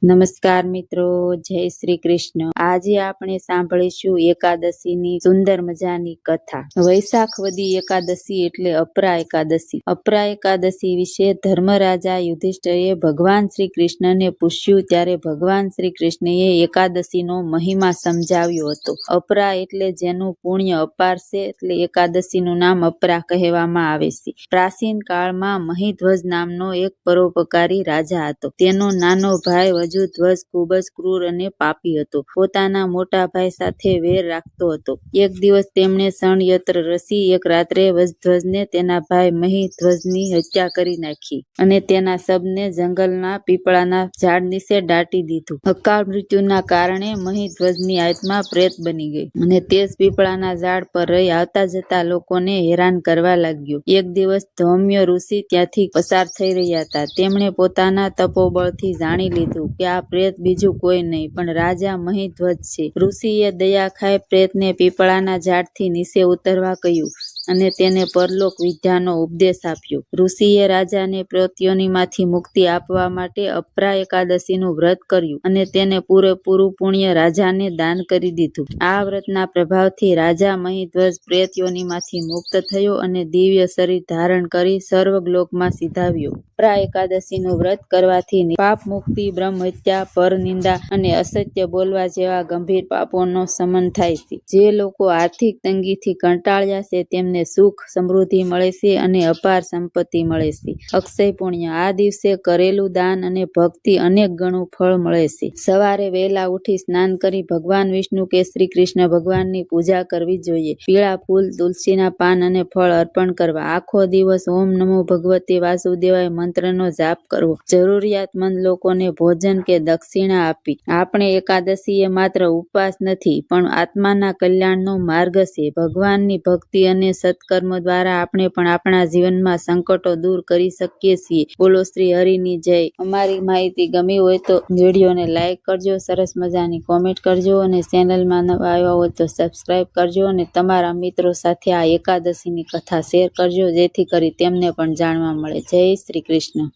નમસ્કાર મિત્રો, જય શ્રી કૃષ્ણ। આજે આપણે સાંભળીશું એકાદશીની સુંદર મજાની કથા। વૈશાખ વદી એકાદશી એટલે અપરા એકાદશી। અપરા એકાદશી વિશે ધર્મરાજા યુધિષ્ઠિરે ભગવાન શ્રી કૃષ્ણને પૂછ્યું ત્યારે ભગવાન શ્રી કૃષ્ણએ એકાદશીનો મહિમા સમજાવ્યો હતો। અપરા એટલે જેનું પુણ્ય અપાર છે, એટલે એકાદશીનું નામ અપરા કહેવામાં આવે છે। પ્રાચીન કાળમાં મહિધ્વજ નામનો એક પરોપકારી રાજા હતો। તેનો નાનો ભાઈ વજુધ્વજ ખૂબ જ ક્રૂર અને પાપી હતો। પોતાના મોટા ભાઈ સાથે વેર રાખતો હતો। એક દિવસ તેમણે ષડયંત્ર રચી એક રાત્રે વજધ્વજને તેના ભાઈ મહિધ્વજની હત્યા કરી નાખી અને તેના શબને જંગલના પીપળાના ઝાડ નીચે દાટી દીધું। અકાળ મૃત્યુના કારણે મહિધ્વજની આત્મા પ્રેત બની ગઈ અને તે જ પીપળાના ઝાડ પર રહી આવતા જતા લોકોને હેરાન કરવા લાગ્યો। એક દિવસ ધૌમ્ય ઋષિ ત્યાંથી પસાર થઈ રહ્યા હતા। તેમણે પોતાના તપોબળથી જાણી લીધું કે આ પ્રેત બીજું કોઈ નહીં પણ રાજા મહિધ્વજ છે। ઋષિએ દયા ખાઈ પ્રેતને પીપળાના ઝાડથી નીચે ઉતરવા કહ્યું અને તેને પરલોક વિદ્યાનો ઉપદેશ આપ્યો। ઋષિએ રાજાને પ્રેતયોનિમાંથી મુક્તિ આપવા માટે અપરા એકાદશીનું વ્રત કર્યું અને તેને પૂરેપૂરું પુણ્ય રાજાને દાન કરી દીધું। આ વ્રતના પ્રભાવથી રાજા મહિધ્વજ પ્રેતયોનિમાંથી મુક્ત થયો અને દિવ્ય શરીર ધારણ કરી સર્વલોકમાં સિધાવ્યો। અપરા એકાદશીનું વ્રત કરવાથી પાપ મુક્તિ, બ્રહ્મ હત્યા, પરનિંદા અને અસત્ય બોલવા જેવા ગંભીર પાપોનો શમન થાય છે। જે લોકો આર્થિક તંગીથી કંટાળ્યા છે તેમને સુખ સમૃદ્ધિ મળે છે અને અપાર સંપત્તિ મળે છે। અક્ષય પુણ્ય, આ દિવસે કરેલું દાન અને ભક્તિ અનેક ગણું ફળ મળે છે। સવારે વહેલા ઉઠી સ્નાન કરી ભગવાન વિષ્ણુ કે શ્રી કૃષ્ણ ભગવાનની પૂજા કરવી જોઈએ। પીળા ફૂલ, તુલસીના પાન અને ફળ અર્પણ કરવા। આખો દિવસ ઓમ નમો ભગવતે વાસુદેવાય મંત્રનો જાપ કરવો। જરૂરિયાતમંદ લોકોને ભોજન કે દક્ષિણા આપી। આપણે એકાદશી એ માત્ર ઉપવાસ નથી પણ આત્માના કલ્યાણનો માર્ગ છે। ભગવાનની ભક્તિ અને સત્કર્મ દ્વારા આપણે પણ આપણા જીવનમાં સંકટો દૂર કરી શકીએ છીએ। બોલો શ્રી હરિની જય। અમારી માહિતી ગમી હોય તો વિડીયોને લાઈક કરજો, સરસ મજાની કોમેન્ટ કરજો અને ચેનલમાં નવા આવ્યા હોય તો સબસ્ક્રાઈબ કરજો અને તમારા મિત્રો સાથે આ એકાદશીની કથા શેર કરજો, જેથી કરી તેમને પણ જાણવા મળે। જય શ્રી કૃષ્ણ।